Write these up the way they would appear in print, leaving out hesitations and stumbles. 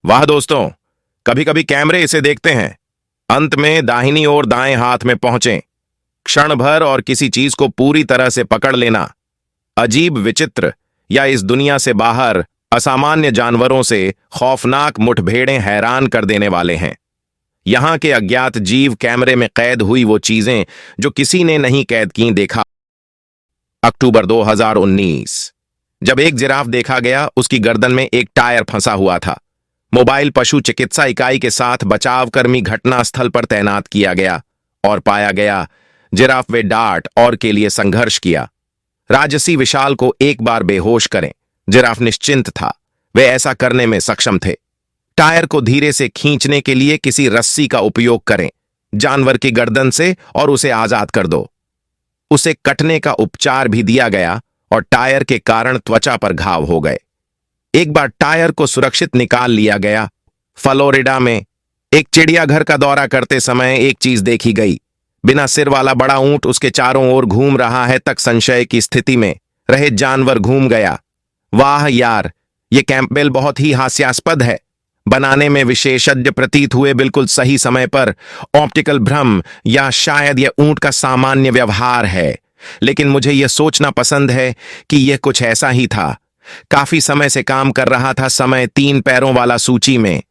वाह दोस्तों, कभी कभी कैमरे इसे देखते हैं, अंत में दाहिनी ओर दाएं हाथ में पहुंचे, क्षण भर और किसी चीज को पूरी तरह से पकड़ लेना। अजीब, विचित्र या इस दुनिया से बाहर असामान्य जानवरों से खौफनाक मुठभेड़ें हैरान कर देने वाले हैं। यहां के अज्ञात जीव कैमरे में कैद हुई वो चीजें जो किसी ने नहीं कैद की। देखा अक्टूबर 2019, जब एक जिराफ देखा गया, उसकी गर्दन में एक टायर फंसा हुआ था। मोबाइल पशु चिकित्सा इकाई के साथ बचावकर्मी घटनास्थल पर तैनात किया गया और पाया गया जिराफ वे डार्ट और के लिए संघर्ष किया। राजसी विशाल को एक बार बेहोश करें। जिराफ निश्चिंत था, वे ऐसा करने में सक्षम थे। टायर को धीरे से खींचने के लिए किसी रस्सी का उपयोग करें जानवर की गर्दन से और उसे आजाद कर दो। उसे कटने का उपचार भी दिया गया और टायर के कारण त्वचा पर घाव हो गए। एक बार टायर को सुरक्षित निकाल लिया गया। फ्लोरिडा में एक चिड़ियाघर का दौरा करते समय एक चीज देखी गई। बिना सिर वाला बड़ा ऊंट उसके चारों ओर घूम रहा है तक संशय की स्थिति में रहे जानवर घूम गया। वाह यार, ये कैंपबेल बहुत ही हास्यास्पद है। बनाने में विशेषज्ञ प्रतीत हुए बिल्कुल सही समय पर। ऑप्टिकल भ्रम या शायद यह ऊंट का सामान्य व्यवहार है, लेकिन मुझे यह सोचना पसंद है कि यह कुछ ऐसा ही था। काफी समय से काम कर रहा था समय 3 पैरों वाला सूची में।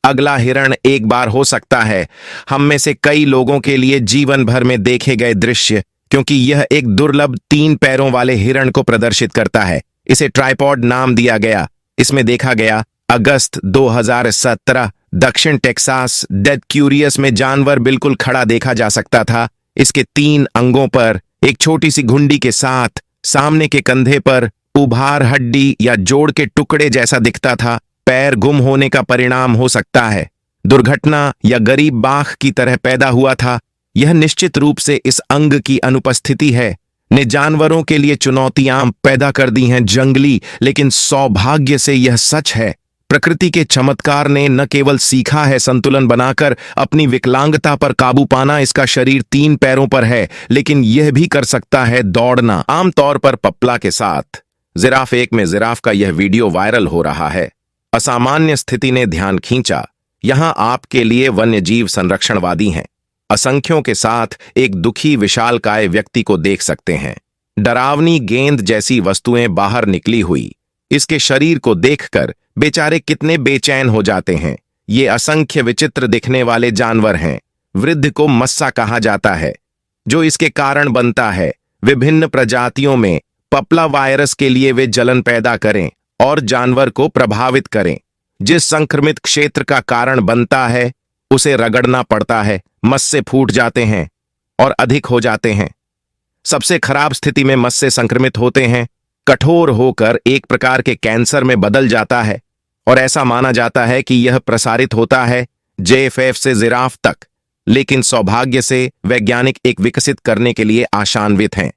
अगला हिरण एक बार हो सकता है हम में से कई लोगों के लिए जीवन भर में देखे गए दृश्य, क्योंकि यह एक दुर्लभ 3 पैरों वाले हिरण को प्रदर्शित करता है। इसे ट्राइपॉड नाम दिया गया। इसमें देखा गया अगस्त 2017 दक्षिण टेक्सास डेड क्यूरियस में जानवर बिल्कुल खड़ा देखा जा सकता था। इसके 3 अंगों पर एक छोटी सी घुंडी के साथ सामने के कंधे पर उभार हड्डी या जोड़ के टुकड़े जैसा दिखता था। पैर गुम होने का परिणाम हो सकता है, दुर्घटना या गरीब बाघ की तरह पैदा हुआ था। यह निश्चित रूप से इस अंग की अनुपस्थिति है ने जानवरों के लिए चुनौतियां पैदा कर दी हैं जंगली, लेकिन सौभाग्य से यह सच है। प्रकृति के चमत्कार ने न केवल सीखा है संतुलन बनाकर अपनी विकलांगता पर काबू पाना। इसका शरीर 3 पैरों पर है, लेकिन यह भी कर सकता है दौड़ना, आमतौर पर पपला के साथ। जिराफ 1 में जिराफ का यह वीडियो वायरल हो रहा है। असामान्य स्थिति ने ध्यान खींचा। यहां आपके लिए वन्यजीव संरक्षणवादी हैं। असंख्यों के साथ एक दुखी विशालकाय व्यक्ति को देख सकते हैं। डरावनी गेंद जैसी वस्तुएं बाहर निकली हुई। इसके शरीर को देखकर बेचारे कितने बेचैन हो जाते हैं। ये असंख्य विचित्र दिखने वाले जानवर हैं। वृद्ध को मस्सा कहा जाता है, जो इसके कारण बनता है। विभिन्न प्रजातियों में पपला वायरस के लिए वे जलन पैदा करें और जानवर को प्रभावित करें। जिस संक्रमित क्षेत्र का कारण बनता है उसे रगड़ना पड़ता है। मस्से फूट जाते हैं और अधिक हो जाते हैं। सबसे खराब स्थिति में मस्से संक्रमित होते हैं, कठोर होकर एक प्रकार के कैंसर में बदल जाता है और ऐसा माना जाता है कि यह प्रसारित होता है JFF से जिराफ तक। लेकिन सौभाग्य से वैज्ञानिक एक विकसित करने के लिए आशान्वित हैं,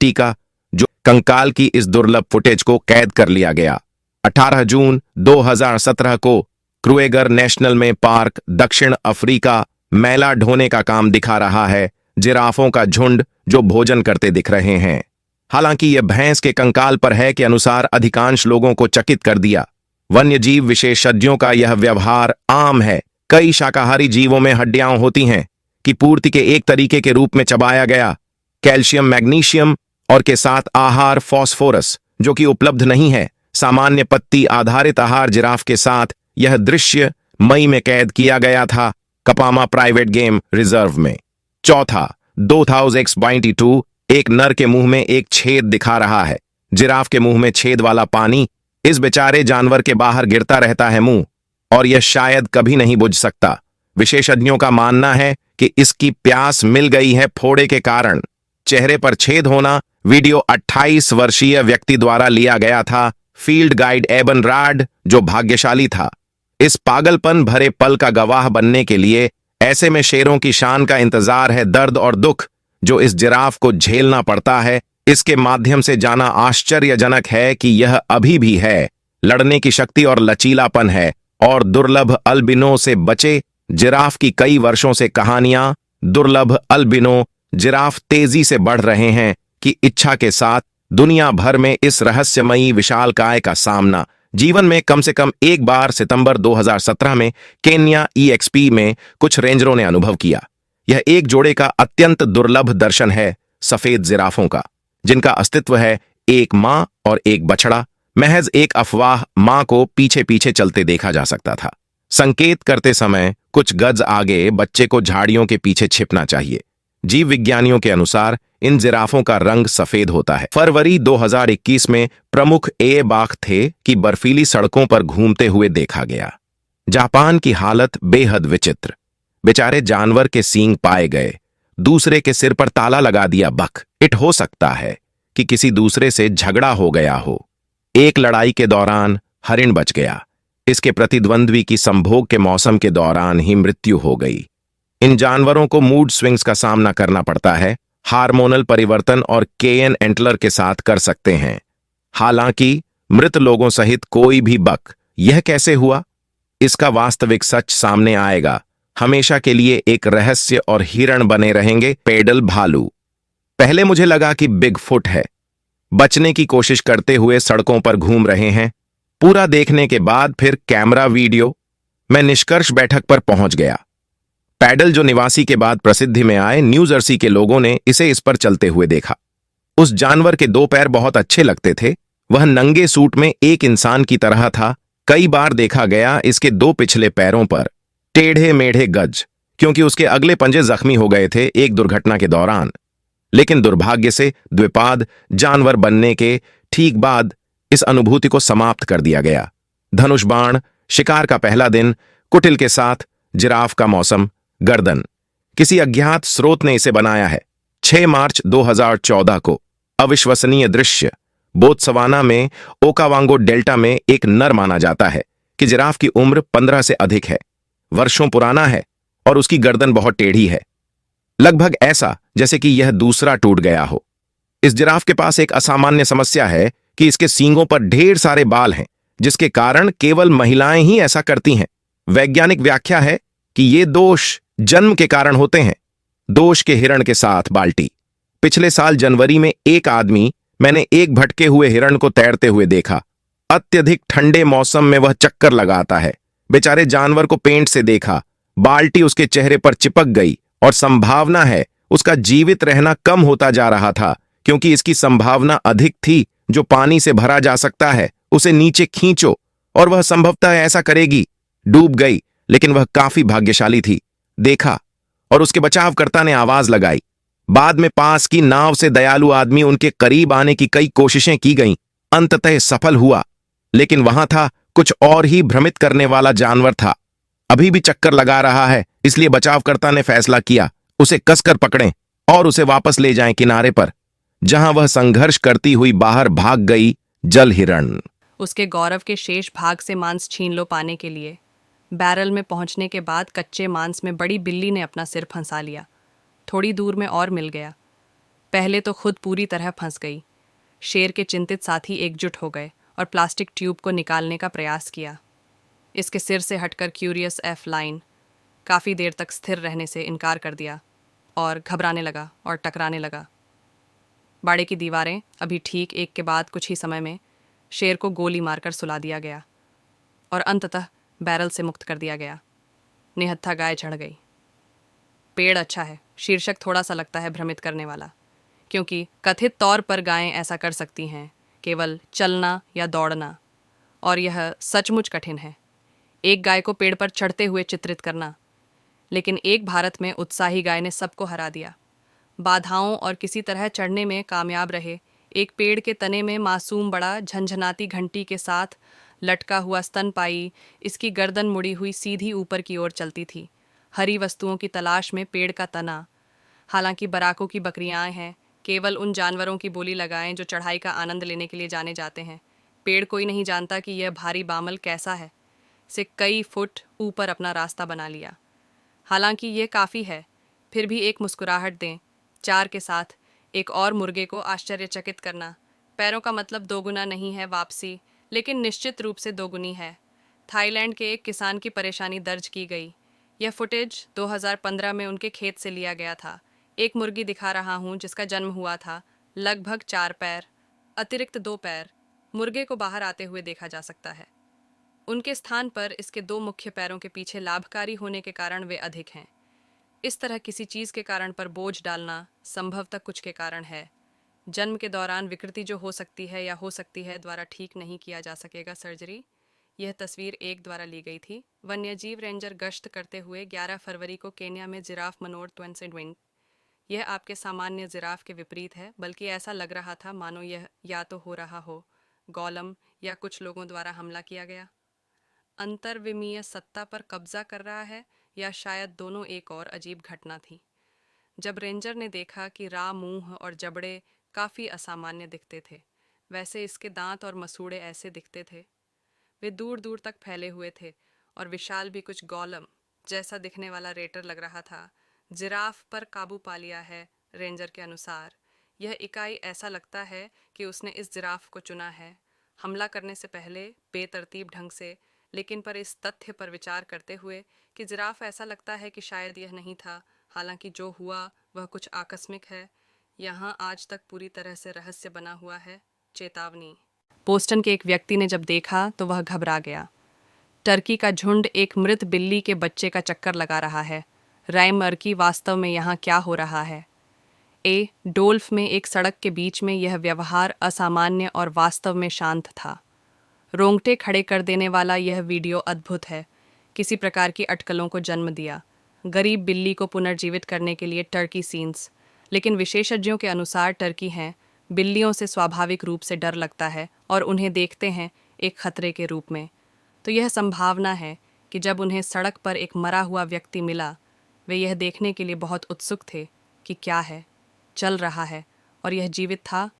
टीका, जो कंकाल की इस दुर्लभ फुटेज को कैद कर लिया गया। 18 जून 2017 को क्रूएगर नेशनल में पार्क दक्षिण अफ्रीका मैला ढोने का काम दिखा रहा है। जिराफों का झुंड जो भोजन करते दिख रहे हैं। हालांकि यह भैंस के कंकाल पर है के अनुसार अधिकांश लोगों को चकित कर दिया। वन्यजीव विशेषज्ञों का यह व्यवहार आम है। कई शाकाहारी जीवों में हड्डियां होती हैं कि पूर्ति के एक तरीके के रूप में चबाया गया कैल्शियम, मैग्नीशियम और के साथ आहार फॉस्फोरस, जो कि उपलब्ध नहीं है। सामान्य पत्ती आधारित आहार जिराफ के साथ यह दृश्य मई में कैद किया गया था कपामा प्राइवेट गेम रिजर्व में। चौथा, 2022 एक नर के मुंह में एक छेद दिखा रहा है। जिराफ के मुंह में छेद वाला पानी इस बेचारे जानवर के बाहर गिरता रहता है मुंह, और यह शायद कभी नहीं बुझ सकता। विशेषज्ञों का मानना है कि इसकी प्यास मिल गई है फोड़े के कारण। चेहरे पर छेद होना वीडियो 28 वर्षीय व्यक्ति द्वारा लिया गया था, फील्ड गाइड एबन राड, जो भाग्यशाली था इस पागलपन भरे पल का गवाह बनने के लिए। ऐसे में शेरों की शान का इंतजार है। दर्द और दुख जो इस जिराफ को झेलना पड़ता है, इसके माध्यम से जाना आश्चर्यजनक है कि यह अभी भी है। लड़ने की शक्ति और लचीलापन है और दुर्लभ अल्बिनो से बचे। जिराफ की कई वर्षों से कहानियां। दुर्लभ अल्बिनो जिराफ तेजी से बढ़ रहे हैं कि इच्छा के साथ दुनिया भर में इस रहस्यमयी विशालकाय का सामना जीवन में कम से कम एक बार सितंबर 2017 में केन्या ईएक्सपी में कुछ रेंजरों ने अनुभव किया। यह एक जोड़े का अत्यंत दुर्लभ दर्शन है, सफेद जिराफों का, जिनका अस्तित्व है एक मां और एक बछड़ा। महज एक अफवाह मां को पीछे पीछे चलते देखा जा सकता था। संकेत करते समय कुछ गज आगे बच्चे को झाड़ियों के पीछे छिपना चाहिए। जीव विज्ञानियों के अनुसार इन जिराफों का रंग सफेद होता है। फरवरी 2021 में प्रमुख ए बाघ थे कि बर्फीली सड़कों पर घूमते हुए देखा गया। जापान की हालत बेहद विचित्र। बेचारे जानवर के सींग पाए गए, दूसरे के सिर पर ताला लगा दिया बक। इट हो सकता है कि किसी दूसरे से झगड़ा हो गया हो। एक लड़ाई के दौरान हरिण बच गया। इसके प्रतिद्वंद्वी की संभोग के मौसम के दौरान ही मृत्यु हो गई। इन जानवरों को मूड स्विंग्स का सामना करना पड़ता है। हार्मोनल परिवर्तन और केएन एंटलर के साथ कर सकते हैं। हालांकि मृत लोगों सहित कोई भी बक। यह कैसे हुआ, इसका वास्तविक सच सामने आएगा। हमेशा के लिए एक रहस्य और हिरण बने रहेंगे पेडल भालू। पहले मुझे लगा कि बिगफुट है, बचने की कोशिश करते हुए सड़कों पर घूम रहे हैं। पूरा देखने के बाद फिर कैमरा वीडियो, मैं निष्कर्ष बैठक पर पहुंच गया। पैडल जो निवासी के बाद प्रसिद्धि में आए, न्यू जर्सी के लोगों ने इसे इस पर चलते हुए देखा। उस जानवर के दो पैर बहुत अच्छे लगते थे। वह नंगे सूट में एक इंसान की तरह था। कई बार देखा गया इसके दो पिछले पैरों पर टेढ़े मेढ़े गज, क्योंकि उसके अगले पंजे जख्मी हो गए थे एक दुर्घटना के दौरान। लेकिन दुर्भाग्य से द्विपाद जानवर बनने के ठीक बाद इस अनुभूति को समाप्त कर दिया गया। धनुष बाण, शिकार का पहला दिन, कुटिल के साथ जिराफ का मौसम, गर्दन। किसी अज्ञात स्रोत ने इसे बनाया है। 6 मार्च 2014 को अविश्वसनीय दृश्य। बोत्सवाना में ओकावांगो डेल्टा में एक नर माना जाता है कि जिराफ की उम्र 15 से अधिक है, वर्षों पुराना है और उसकी गर्दन बहुत टेढ़ी है, लगभग ऐसा जैसे कि यह दूसरा टूट गया हो। इस जिराफ के पास एक असामान्य समस्या है कि इसके सींगों पर ढेर सारे बाल हैं, जिसके कारण केवल महिलाएं ही ऐसा करती हैं। वैज्ञानिक व्याख्या है कि ये दोष जन्म के कारण होते हैं। दोष के हिरण के साथ बाल्टी। पिछले साल जनवरी में मैंने एक भटके हुए हिरण को तैरते हुए देखा। अत्यधिक ठंडे मौसम में वह चक्कर लगाता है। बेचारे जानवर को पेंट से देखा, बाल्टी उसके चेहरे पर चिपक गई और संभावना है उसका जीवित रहना कम होता जा रहा था, क्योंकि इसकी संभावना अधिक थी। जो पानी से भरा जा सकता है उसे नीचे खींचो और वह संभवतः ऐसा करेगी। डूब गई, लेकिन वह काफी भाग्यशाली थी। देखा और उसके बचावकर्ता ने आवाज लगाई। बाद में पास की नाव से दयालु आदमी उनके करीब आने की कई कोशिशें की गईं। अंततः सफल हुआ, लेकिन वहां था कुछ और ही भ्रमित करने वाला जानवर था। अभी भी चक्कर लगा रहा है, इसलिए बचावकर्ता ने फैसला किया उसे कसकर पकड़ें और उसे वापस ले जाएं किनारे पर, जहां वह संघर्ष करती हुई बाहर भाग गई। जल हिरण। उसके गौरव के शेष भाग से मांस छीन लो पाने के लिए। बैरल में पहुंचने के बाद कच्चे मांस में बड़ी बिल्ली ने अपना सिर फंसा लिया। थोड़ी दूर में और मिल गया। पहले तो खुद पूरी तरह फंस गई। शेर के चिंतित साथी एकजुट हो गए और प्लास्टिक ट्यूब को निकालने का प्रयास किया। इसके सिर से हटकर क्यूरियस एफ लाइन काफ़ी देर तक स्थिर रहने से इनकार कर दिया और घबराने लगा और टकराने लगा। बाड़े की दीवारें अभी ठीक एक के बाद कुछ ही समय में शेर को गोली मारकर सुला दिया गया और अंततः बैरल से मुक्त कर दिया गया। निहत्था गाय चढ़ गई। पेड़ अच्छा है शीर्षक थोड़ा सा लगता है भ्रमित करने वाला, क्योंकि कथित तौर पर गायें ऐसा कर सकती हैं, केवल चलना या दौड़ना, और यह सचमुच कठिन है एक गाय को पेड़ पर चढ़ते हुए चित्रित करना। लेकिन एक भारत में उत्साही गाय ने सबको हरा दिया। बाधाओं और किसी तरह चढ़ने में कामयाब रहे। एक पेड़ के तने में मासूम बड़ा झंझनाती घंटी के साथ लटका हुआ स्तनपाई, इसकी गर्दन मुड़ी हुई सीधी ऊपर की ओर चलती थी, हरी वस्तुओं की तलाश में पेड़ का तना। हालांकि बराकों की बकरियां हैं, केवल उन जानवरों की बोली लगाएं जो चढ़ाई का आनंद लेने के लिए जाने जाते हैं। पेड़ कोई नहीं जानता कि यह भारी बामल कैसा है, से कई फुट ऊपर अपना रास्ता बना लिया। हालांकि ये काफ़ी है, फिर भी एक मुस्कुराहट दें। 4 के साथ एक और मुर्गे को आश्चर्यचकित करना। पैरों का मतलब दोगुना नहीं है वापसी, लेकिन निश्चित रूप से दोगुनी है। थाईलैंड के एक किसान की परेशानी दर्ज की गई। यह फुटेज 2015 में उनके खेत से लिया गया था। एक मुर्गी दिखा रहा हूँ जिसका जन्म हुआ था, लगभग 4 पैर, अतिरिक्त 2 पैर। मुर्गे को बाहर आते हुए देखा जा सकता है। उनके स्थान पर इसके दो मुख्य पैरों के पीछे लाभकारी होने के कारण वे अधिक हैं। इस तरह किसी चीज के कारण पर बोझ डालना संभवतः कुछ के कारण है। जन्म के दौरान विकृति जो हो सकती है या हो सकती है द्वारा ठीक नहीं किया जा सकेगा सर्जरी। यह तस्वीर 1 द्वारा ली गई थी। वन्यजीव रेंजर गश्त करते हुए 11 फरवरी को केन्या में जिराफ मनोर ट्वेंसेडविन। यह आपके सामान्य जिराफ के विपरीत है, बल्कि ऐसा लग रहा था मानो यह या तो हो रहा हो गोलम या कुछ लोगों द्वारा हमला किया गया, अंतर्विमीय सत्ता पर कब्जा कर रहा है, या शायद दोनों। एक और अजीब घटना थी जब रेंजर ने देखा कि रा मुंह और जबड़े काफ़ी असामान्य दिखते थे। वैसे इसके दांत और मसूड़े ऐसे दिखते थे। वे दूर दूर तक फैले हुए थे और विशाल भी। कुछ गोलम जैसा दिखने वाला रेटर लग रहा था। जिराफ पर काबू पा लिया है। रेंजर के अनुसार यह इकाई ऐसा लगता है कि उसने इस जिराफ को चुना है हमला करने से पहले बेतरतीब ढंग से, लेकिन पर इस तथ्य पर विचार करते हुए कि जिराफ ऐसा लगता है कि शायद यह नहीं था। हालांकि जो हुआ वह कुछ आकस्मिक है। यहाँ आज तक पूरी तरह से रहस्य बना हुआ है। चेतावनी। बोस्टन के एक व्यक्ति ने जब देखा तो वह घबरा गया। टर्की का झुंड एक मृत बिल्ली के बच्चे का चक्कर लगा रहा है। रायमर्की वास्तव में यहाँ क्या हो रहा है? डोल्फ में एक सड़क के बीच में यह व्यवहार असामान्य और वास्तव में शांत था। रोंगटे खड़े कर देने वाला यह वीडियो अद्भुत है। किसी प्रकार की अटकलों को जन्म दिया। गरीब बिल्ली को पुनर्जीवित करने के लिए टर्की सीन्स। लेकिन विशेषज्ञों के अनुसार टर्की हैं बिल्लियों से स्वाभाविक रूप से डर लगता है और उन्हें देखते हैं एक खतरे के रूप में। तो यह संभावना है कि जब उन्हें सड़क पर एक मरा हुआ व्यक्ति मिला, वे यह देखने के लिए बहुत उत्सुक थे कि क्या है, चल रहा है और यह जीवित था